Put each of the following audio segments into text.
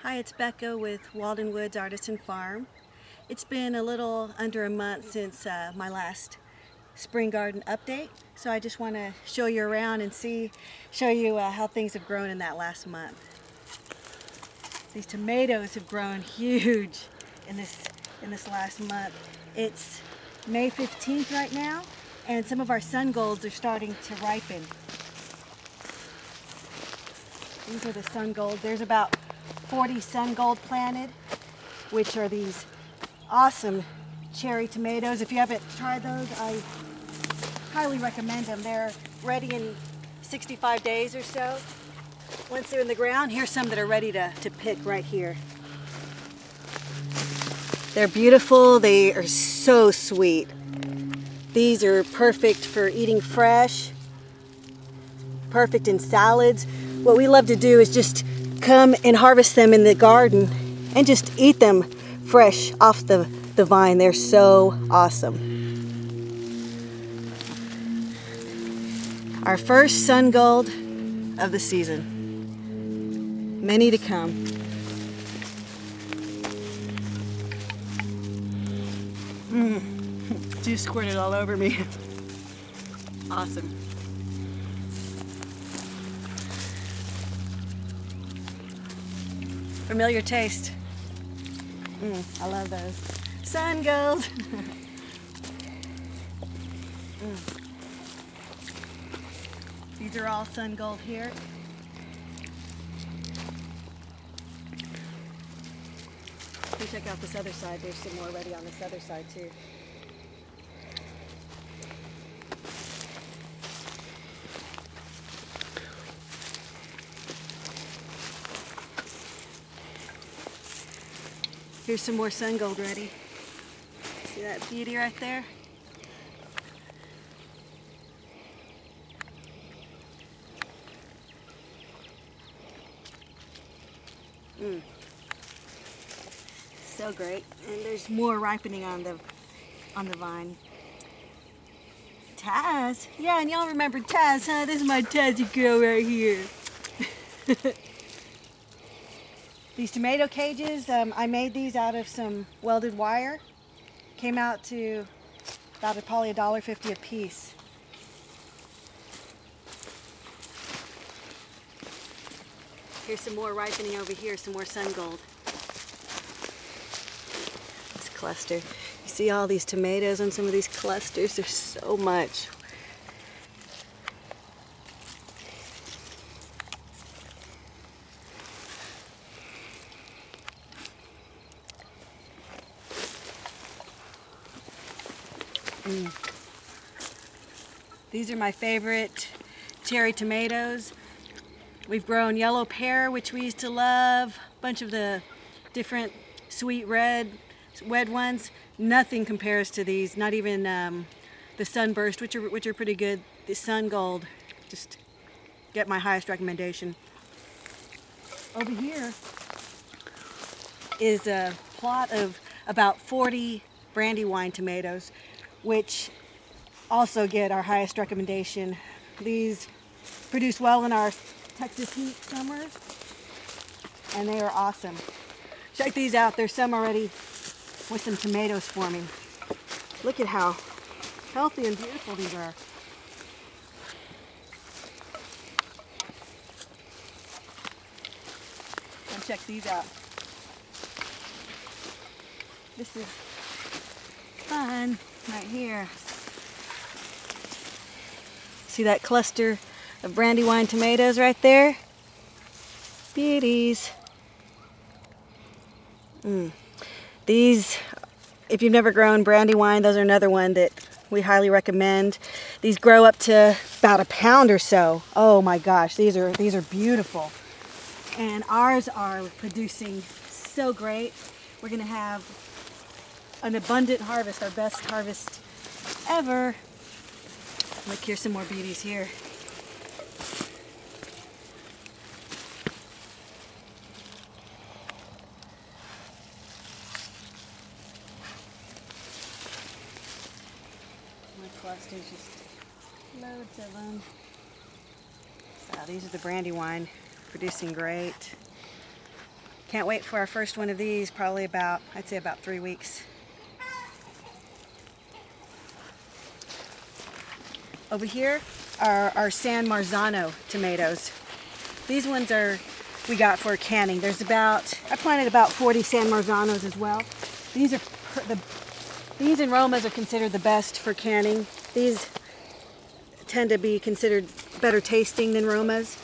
Hi, it's Becca with Walden Woods Artisan Farm. It's been a little under a month since my last spring garden update, so I just want to show you around and show you how things have grown in that last month. These tomatoes have grown huge in this last month. It's May 15th right now, and some of our sun golds are starting to ripen. These are the sun gold. There's about 40 sun gold planted, which are these awesome cherry tomatoes. If you haven't tried those, I highly recommend them. They're ready in 65 days or so. Once they're in the ground, here's some that are ready to pick right here. They're beautiful. They are so sweet. These are perfect for eating fresh, perfect in salads. What we love to do is just come and harvest them in the garden and just eat them fresh off the vine. They're so awesome. Our first sun gold of the season. Many to come. Juice squirted all over me. Awesome. Familiar taste. I love those. Sun gold. These are all sun gold here. Let me check out this other side. There's some more ready on this other side too. Here's some more sun gold ready. See that beauty right there? So great. And there's more ripening on the vine. Taz. Yeah, and y'all remember Taz, huh? This is my Tazzy girl right here. These tomato cages, I made these out of some welded wire. Came out to about probably $1.50 a piece. Here's some more ripening over here, some more sun gold. This cluster. You see all these tomatoes on some of these clusters? There's so much. These are my favorite cherry tomatoes. We've grown yellow pear, which we used to love, a bunch of the different sweet red ones. Nothing compares to these, not even the sunburst, which are pretty good. The sun gold, just get my highest recommendation. Over here is a plot of about 40 brandywine tomatoes, which also get our highest recommendation. These produce well in our Texas heat summers, and they are awesome. Check these out. There's some already with some tomatoes forming. Look at how healthy and beautiful these are. And check these out. This is fun right here. See that cluster of brandywine tomatoes right there? Beauties. These, if you've never grown brandywine, those are another one that we highly recommend. These grow up to about a pound or so. Oh my gosh, these are beautiful. And ours are producing so great. We're gonna have an abundant harvest, our best harvest ever. Look, here's some more beauties here. More clusters, just loads of them. So these are the brandywine, producing great. Can't wait for our first one of these, probably about, I'd say about 3 weeks. Over here are our San Marzano tomatoes. These ones we got for canning. I planted about 40 San Marzanos as well. These and Romas are considered the best for canning. These tend to be considered better tasting than Romas.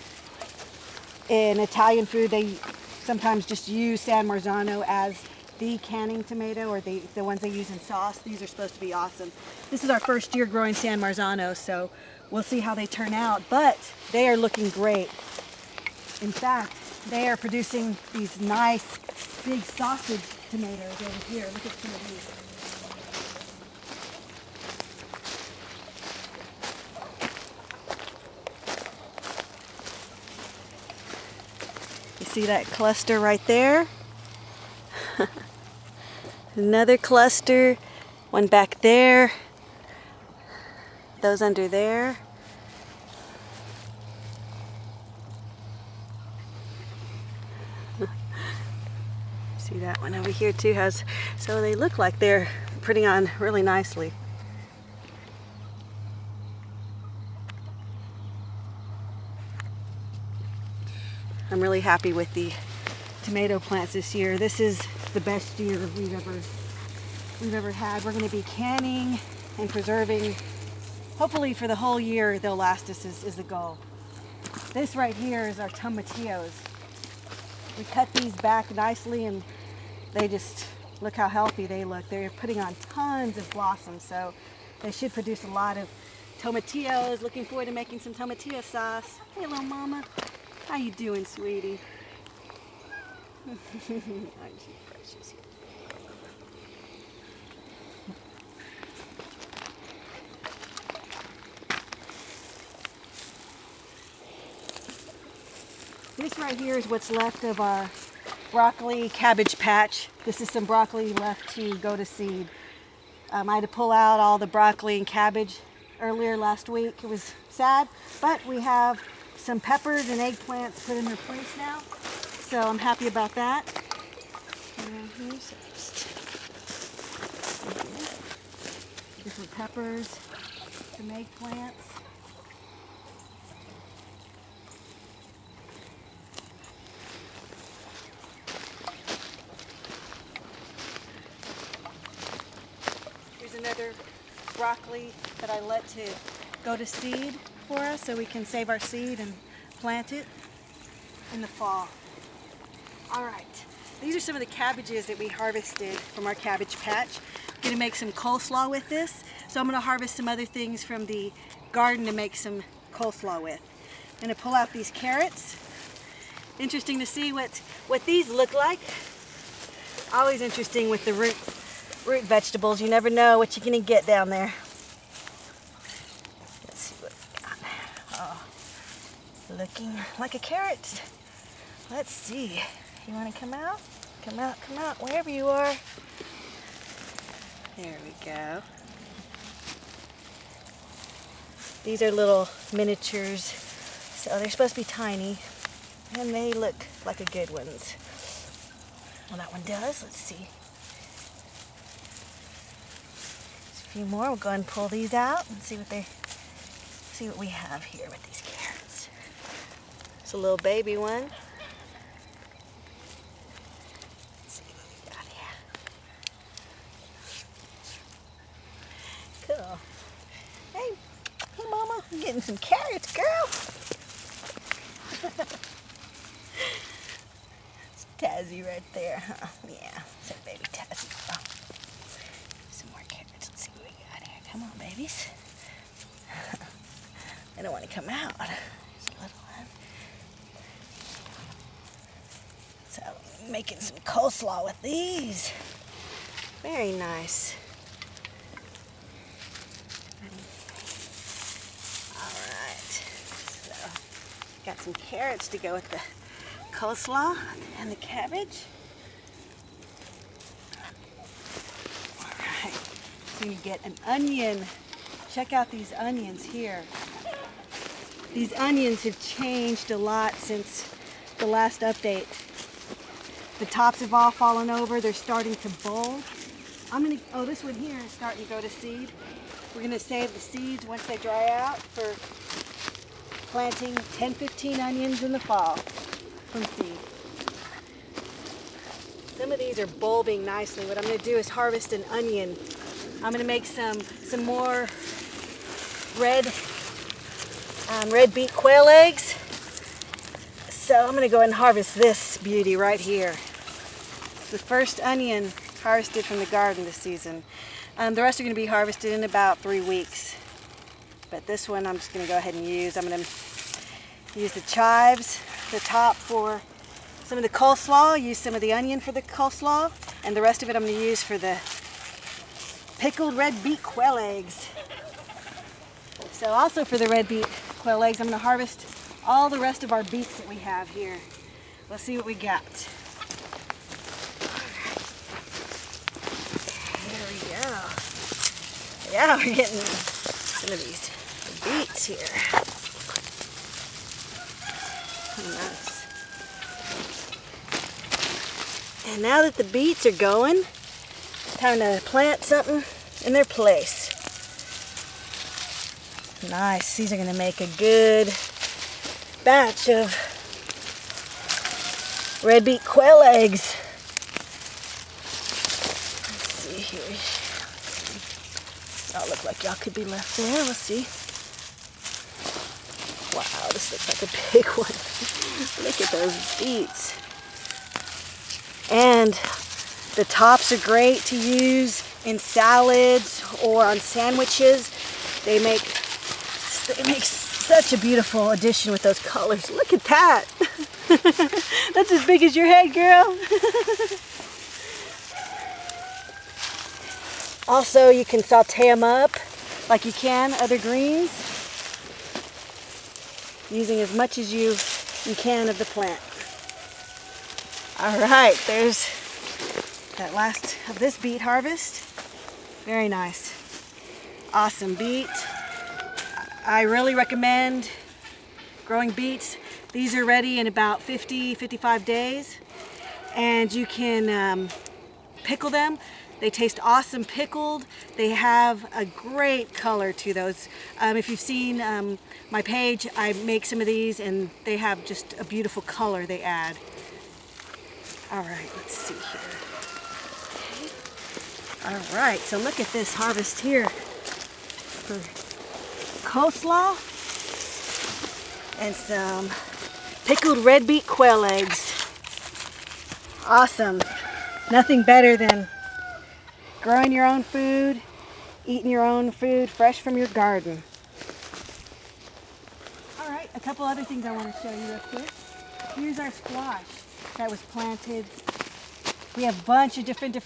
In Italian food, they sometimes just use San Marzano as the canning tomato, or the ones they use in sauce. These are supposed to be awesome. This is our first year growing San Marzano, so we'll see how they turn out, but they are looking great. In fact, they are producing these nice big sausage tomatoes over here. Look at some of these. You see that cluster right there? Another cluster, one back there, those under there. See that one over here too so they look like they're putting on really nicely. I'm really happy with the tomato plants this year. This is the best year we've ever had. We're going to be canning and preserving. Hopefully for the whole year they'll last us is the goal. This right here is our tomatillos. We cut these back nicely and they just, look how healthy they look. They're putting on tons of blossoms, so they should produce a lot of tomatillos. Looking forward to making some tomatillo sauce. Hey little mama, how you doing, sweetie? Aren't you precious? This right here is what's left of our broccoli cabbage patch. This is some broccoli left to go to seed. I had to pull out all the broccoli and cabbage earlier last week. It was sad, but we have some peppers and eggplants put in their place now. So I'm happy about that. Here's some peppers, some eggplants. Here's another broccoli that I let to go to seed for us so we can save our seed and plant it in the fall. All right, these are some of the cabbages that we harvested from our cabbage patch. I'm gonna make some coleslaw with this. So I'm gonna harvest some other things from the garden to make some coleslaw with. I'm gonna pull out these carrots. Interesting to see what these look like. Always interesting with the root vegetables. You never know what you're gonna get down there. Let's see what we got. Oh, looking like a carrot. Let's see. You want to come out? Come out, wherever you are. There we go. These are little miniatures, so they're supposed to be tiny, and they look like a good ones. Well, that one does. Let's see. There's a few more. We'll go ahead and pull these out and see what we have here with these carrots. It's a little baby one. Cool. Hey mama, I'm getting some carrots, girl. It's Tazzy right there, huh? Yeah, it's a baby Tazzy. Oh. Some more carrots. Let's see what we got here. Come on, babies. They don't want to come out. There's a little one. So, making some coleslaw with these. Very nice. Got some carrots to go with the coleslaw and the cabbage. All right, so you get an onion. Check out these onions here. These onions have changed a lot since the last update. The tops have all fallen over. They're starting to bulge. Oh, this one here is starting to go to seed. We're gonna save the seeds once they dry out for planting 10-15 onions in the fall from seed. Some of these are bulbing nicely. What I'm gonna do is harvest an onion. I'm gonna make some more red beet quail eggs. So I'm gonna go ahead and harvest this beauty right here. It's the first onion harvested from the garden this season. The rest are gonna be harvested in about 3 weeks. But this one I'm just gonna go ahead and use. I'm gonna use the chives, the top for some of the coleslaw, use some of the onion for the coleslaw, and the rest of it I'm gonna use for the pickled red beet quail eggs. So also for the red beet quail eggs, I'm gonna harvest all the rest of our beets that we have here. Let's see what we got. There we go. Yeah, we're getting some of these beets here. Nice. And now that the beets are going, time to plant something in their place. Nice. These are going to make a good batch of red beet quail eggs. Let's see here. That look like y'all could be left there. Let's see. Wow, this looks like a big one. Look at those beets. And the tops are great to use in salads or on sandwiches. They make such a beautiful addition with those colors. Look at that. That's as big as your head, girl. Also, you can saute them up like you can other greens, using as much as you can of the plant. All right, there's that last of this beet harvest. Very nice. Awesome beet. I really recommend growing beets. These are ready in about 50-55 days, and you can pickle them. They taste awesome pickled. They have a great color to those. If you've seen my page, I make some of these and they have just a beautiful color they add. All right, let's see here. Okay. All right, so look at this harvest here for coleslaw and some pickled red beet quail eggs. Awesome. Nothing better than growing your own food, eating your own food fresh from your garden. All right, a couple other things I want to show you real quick. Here's our squash that was planted. We have a bunch of different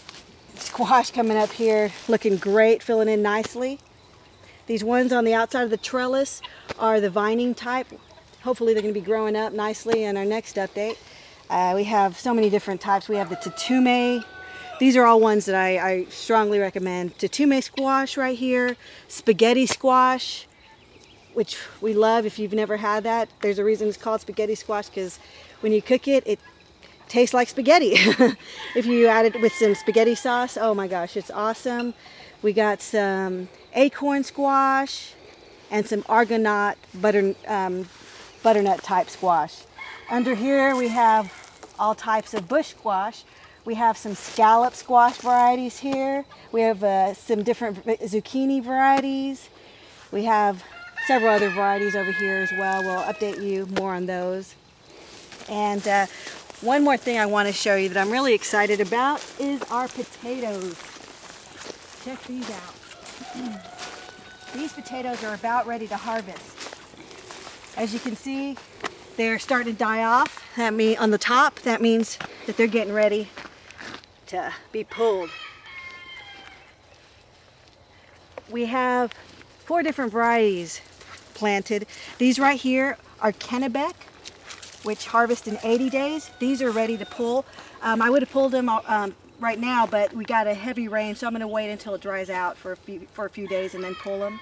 squash coming up here, looking great, filling in nicely. These ones on the outside of the trellis are the vining type. Hopefully they're going to be growing up nicely in our next update. We have so many different types. We have the tatume. These are all ones that I strongly recommend. Tatume squash right here, spaghetti squash, which we love. If you've never had that, there's a reason it's called spaghetti squash, because when you cook it, it tastes like spaghetti. If you add it with some spaghetti sauce, oh my gosh, it's awesome. We got some acorn squash and some argonaut butternut type squash. Under here we have all types of bush squash. We have some scallop squash varieties here. We have some different zucchini varieties. We have several other varieties over here as well. We'll update you more on those. And one more thing I want to show you that I'm really excited about is our potatoes. Check these out. These potatoes are about ready to harvest. As you can see, they're starting to die off. That means on the top, that means that they're getting ready to be pulled. We have 4 different varieties planted. These right here are Kennebec, which harvest in 80 days. These are ready to pull. I would have pulled them right now, but we got a heavy rain, so I'm going to wait until it dries out for a few days and then pull them.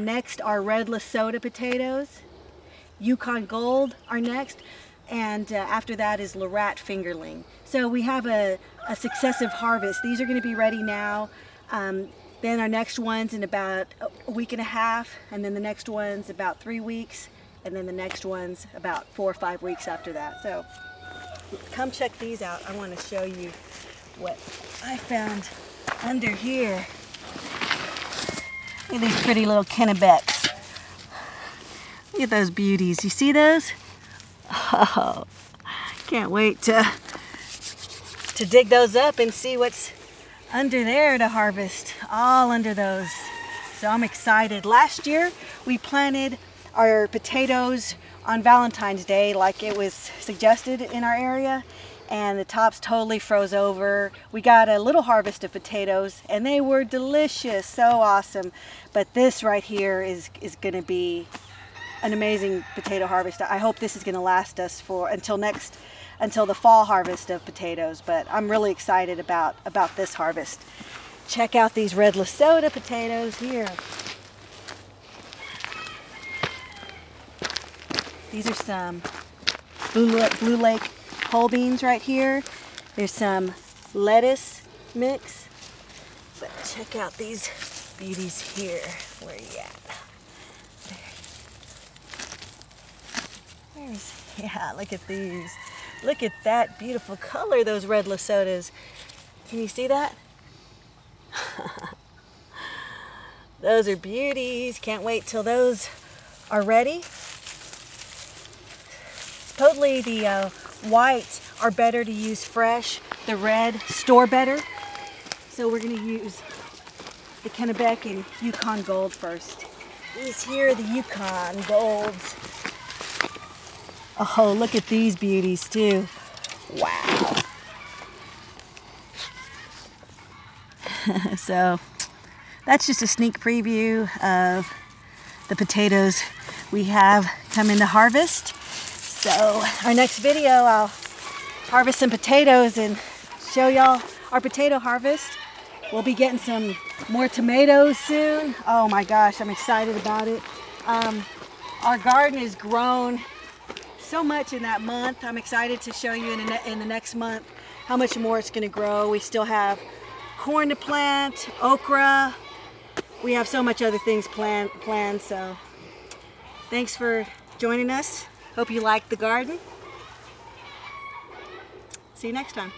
Next are red Lesotho potatoes. Yukon Gold are next. and after that is Lorette fingerling. So we have a successive harvest. These are going to be ready now. Then our next one's in about a week and a half, and then the next one's about 3 weeks, and then the next one's about 4 or 5 weeks after that. So come check these out. I want to show you what I found under here. Look at these pretty little Kennebecks. Look at those beauties. You see those? Oh, can't wait to dig those up and see what's under there to harvest. All under those. So I'm excited. Last year we planted our potatoes on Valentine's Day like it was suggested in our area, and the tops totally froze over. We got a little harvest of potatoes and they were delicious, so awesome. But this right here is going to be an amazing potato harvest. I hope this is going to last us until the fall harvest of potatoes, but I'm really excited about this harvest. Check out these red Lesotho potatoes here. These are some Blue Lake whole beans right here. There's some lettuce mix. But check out these beauties here. Where are you at? Yeah, look at these. Look at that beautiful color, those red Lesothos. Can you see that? Those are beauties. Can't wait till those are ready. Supposedly the whites are better to use fresh. The red store better. So we're going to use the Kennebec and Yukon Gold first. These here are the Yukon Golds. Oh, look at these beauties too. Wow. So that's just a sneak preview of the potatoes we have coming to harvest. So our next video, I'll harvest some potatoes and show y'all our potato harvest. We'll be getting some more tomatoes soon. Oh my gosh, I'm excited about it. Our garden has grown so much in that month. I'm excited to show you in the next month how much more it's going to grow. We still have corn to plant, okra. We have so much other things planned. So thanks for joining us. Hope you liked the garden. See you next time.